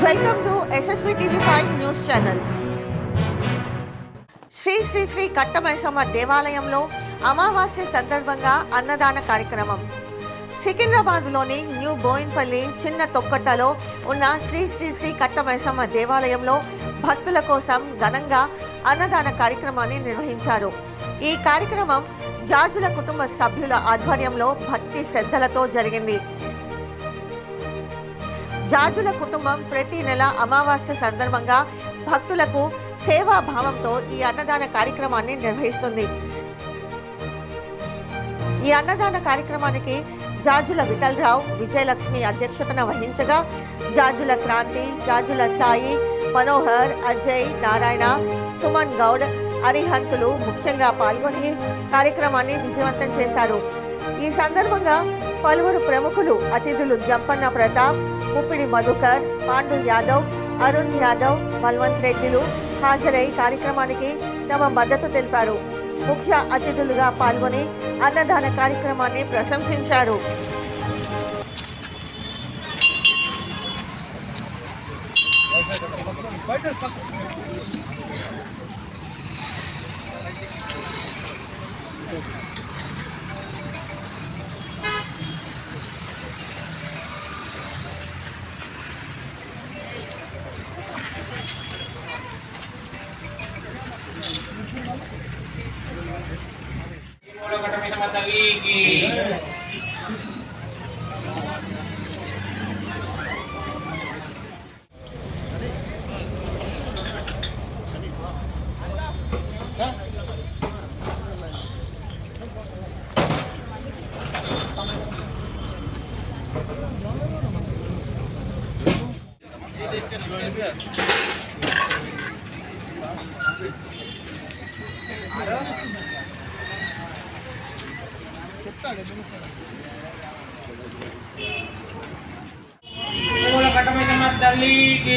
Welcome to SSV TV5 news channel. Shri Shri Shri Kattamaisamma దేవాలయంలో అమావాస్య సందర్భంగా అన్నదాన కార్యక్రమం. సికింద్రాబాద్లోని న్యూ బోయిన్పల్లి చిన్న తొక్కట్టలో ఉన్న శ్రీ శ్రీ శ్రీ కట్టమైసమ్మ దేవాలయంలో భక్తుల కోసం ఘనంగా అన్నదాన కార్యక్రమాన్ని నిర్వహించారు. ఈ కార్యక్రమం జాజుల కుటుంబ సభ్యుల ఆధ్వర్యంలో భక్తి శ్రద్ధలతో జరిగింది. జాజుల కుటుంబం ప్రతి నెల అమావాస్య సందర్భంగా భక్తులకు సేవా భావంతో ఈ అన్నదాన కార్యక్రమాన్ని నిర్వహిస్తుంది. ఈ అన్నదాన కార్యక్రమానికి జాజుల విఠలరావు, విజయలక్ష్మి అధ్యక్షతన వహించగా జాజుల క్రాంతి, జాజుల సాయి, మనోహర్, అజయ్, నారాయణ, సుమన్ గౌడ్, అరిహంతులు ముఖ్యంగా పాల్గొని కార్యక్రమాన్ని విజయవంతం చేశారు. ఈ సందర్భంగా పలువురు ప్రముఖులు అతిథులు జంపన్న ప్రతాప్, ముప్పిడి మధుకర్, పాండు యాదవ్, అరుణ్ యాదవ్, బల్వంత్ రెడ్డిలు హాజరై కార్యక్రమానికి తమ మద్దతు తెలిపారు. ముఖ్య అతిథులుగా పాల్గొని అన్నదాన కార్యక్రమాన్ని ప్రశంసించారు. కట్టమైసమ్మ తల్లికి